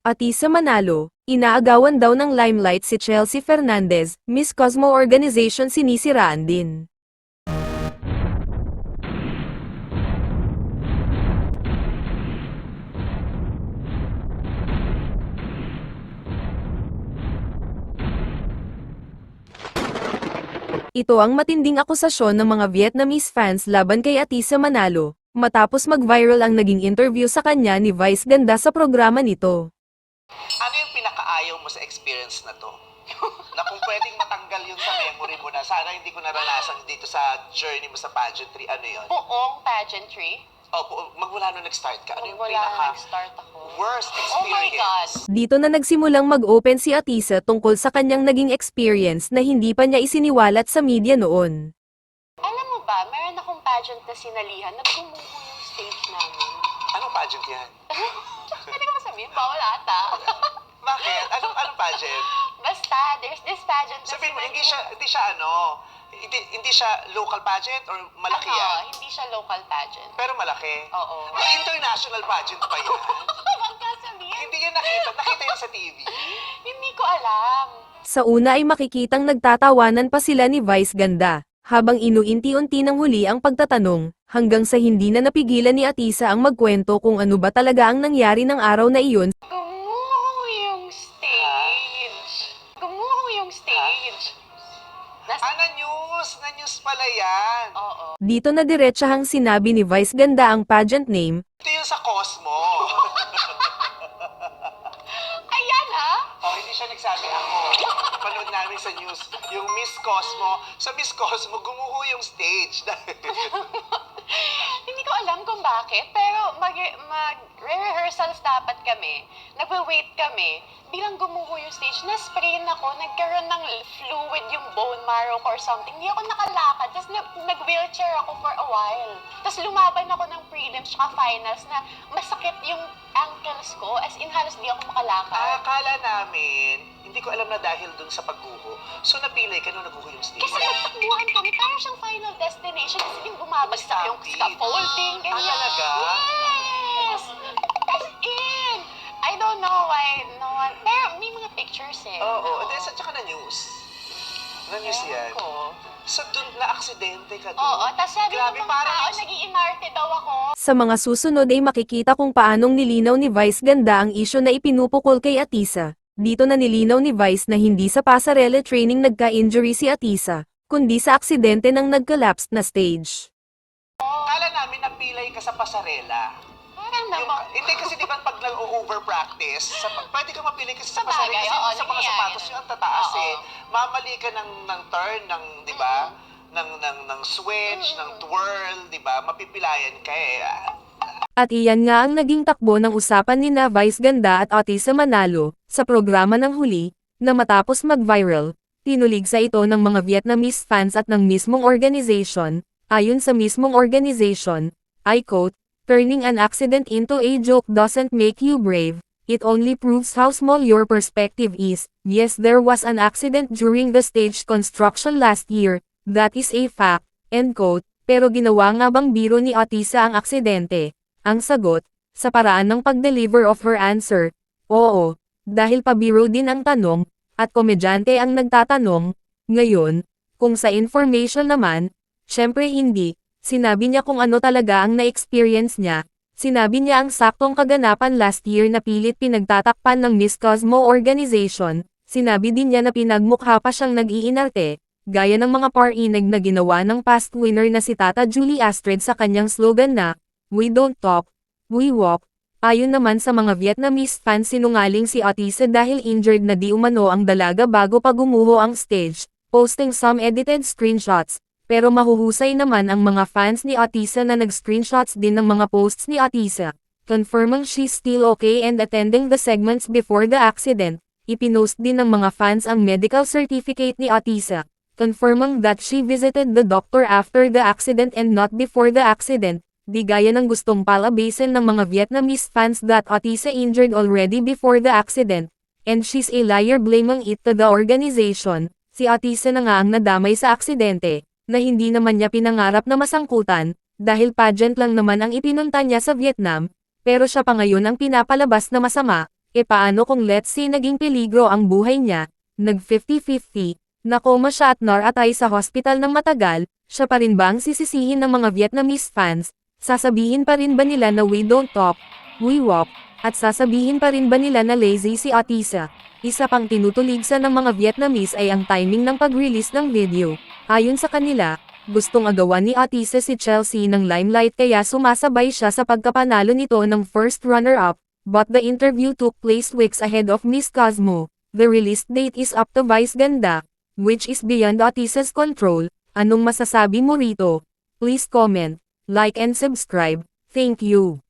Atisa Manalo, inaagawan daw ng limelight si Chelsea Fernandez, Miss Cosmo Organization sinisiraan din. Ito ang matinding akusasyon ng mga Vietnamese fans laban kay Atisa Manalo, matapos mag-viral ang naging interview sa kanya ni Vice Ganda sa programa nito. Ano yung pinakaayaw mo sa experience na to? Na kung pwedeng matanggal yun sa memory mo na sana hindi ko naranasan dito sa journey mo sa pageantry, ano yun? Buong pageantry? Magmula nung nag-start ka, ano yung Wala na nag-start ako. worst Oh my God! experience? Dito na nagsimulang mag-open si Atisa tungkol sa kanyang naging experience na hindi pa niya isiniwalat sa media noon. Alam mo ba, meron akong pageant na sinalihan, naggumuho yung stage namin. Anong pageant yan? Pwede ko ba sabihin? Bawal ata. Bakit? Anong pageant? Basta, there's this pageant na Sabihin mo, hindi sinalihan. siya local pageant or malaki yan? Hindi siya local pageant. Pero malaki? Oo. International pageant pa yan? Huwag ka sabihin. Hindi yan nakita yan sa TV? Hindi ko alam. Sa una ay makikitang nagtatawanan pa sila ni Vice Ganda, habang inuunti-unti ng huli ang pagtatanong, hanggang sa hindi na napigilan ni Atisa ang magkwento kung ano ba talaga ang nangyari ng araw na iyon. Gumuho yung stage. Gumuho yung stage. Na-news pala yan. Oo. Dito na diretsahang sinabi ni Vice Ganda ang pageant name, Ito yung sa Cosmo. Ayan ha? Hindi siya nagsabi ako. Panood namin sa news, yung Miss Cosmo. Sa Miss Cosmo, gumuho yung stage. Hindi ko alam kung bakit, pero mag-rehearsals dapat kami. Nagwe-wait kami. Bilang gumuho yung stage, na-sprain ako, nagkaroon ng fluid yung bone marrow ko or something. Hindi ako nakalakad, tapos nag-wheelchair ako for a while. Tapos lumaban ako ng prelims tsaka finals na masakit yung ankles ko, as in halos di ako makalakad. Akala namin, hindi ko alam na dahil dun sa pagguho. So napilay ka nung naguho yung stage. Kasi nagtakbuhan kami, parang siyang final destination kasi yung bumabagsak yung scaffolding, ganyan. talaga? Yes! As in! I don't know why no one... Pero may mga pictures eh. Oo, at saka na news. Na news Ewan yan. ko. So dun na-aksidente ka dun? Oo, tapos sabi ng Grabe, mga parang tao, yung- nag-iinarte daw ako. sa mga susunod ay makikita kung paanong nilinaw ni Vice Ganda ang isyu na ipinupukol kay Atisa. Dito na nilinaw ni Vice na hindi sa pasarela training nagka-injury si Atisa, kundi sa aksidente ng nag-collapsed na stage. Akala namin napilay ka sa pasarela. Parang naman. Hindi kasi di ba pag nag-over-practice, pwede ka mapili kasi sa Sa bagay, pasarela kasi oo, sa mga nangyayari sapatos na. yung ang tataas Oo. eh. Mamali ka ng turn, di ba? Ng switch, ng twirl, di ba? Mapipilayan ka eh. At iyan nga ang naging takbo ng usapan ni na Vice Ganda at Atisa Manalo, sa programa ng huli, na matapos mag-viral, tinulig sa ito ng mga Vietnamese fans at ng mismong organization. Ayon sa mismong organization, I quote, "Turning an accident into a joke doesn't make you brave, it only proves how small your perspective is. Yes, there was an accident during the stage construction last year, that is a fact," end quote. Pero ginawa nga bang biro ni Atisa ang aksidente? Ang sagot, sa paraan ng pag-deliver of her answer, oo, dahil pabiro din ang tanong, at komedyante ang nagtatanong. Ngayon, kung sa information naman, syempre hindi. Sinabi niya kung ano talaga ang na-experience niya. Sinabi niya ang saktong kaganapan last year na pilit pinagtatakpan ng Miss Cosmo Organization. Sinabi din niya na pinagmukha pa siyang nag-iinarte, gaya ng mga parinig na ginawa ng past winner na si Tata Julie Astrid sa kanyang slogan na, "We don't talk, we walk." Ayon naman sa mga Vietnamese fans, sinungaling si Atisa dahil injured na di umano ang dalaga bago pa gumuho ang stage, posting some edited screenshots. Pero mahuhusay naman ang mga fans ni Atisa na nag-screenshots din ng mga posts ni Atisa, confirming she's still okay and attending the segments before the accident. Ipinost din ng mga fans ang medical certificate ni Atisa, confirming that she visited the doctor after the accident and not before the accident. Di gaya ng gustong palabasin ng mga Vietnamese fans that Atisa injured already before the accident, and she's a liar blaming it to the organization. Si Atisa na nga ang nadamay sa aksidente, na hindi naman niya pinangarap na masangkutan, dahil pageant lang naman ang ipinunta niya sa Vietnam, pero siya pa ngayon ang pinapalabas na masama. E paano kung let's say naging peligro ang buhay niya, nag 50-50, nakoma siya at naratay sa hospital ng matagal, siya pa rin ba ang sisisihin ng mga Vietnamese fans? Sasabihin pa rin ba nila na we don't talk, we walk, at sasabihin pa rin ba nila na lazy si Atisa? Isa pang tinutuligsa ng mga Vietnamese ay ang timing ng pag-release ng video. Ayon sa kanila, gustong agawan ni Atisa si Chelsea ng limelight kaya sumasabay siya sa pagkapanalo nito ng first runner-up, but the interview took place weeks ahead of Miss Cosmo. The release date is up to Vice Ganda, which is beyond Atisa's control. Anong masasabi mo rito? Please comment, like and subscribe. Thank you.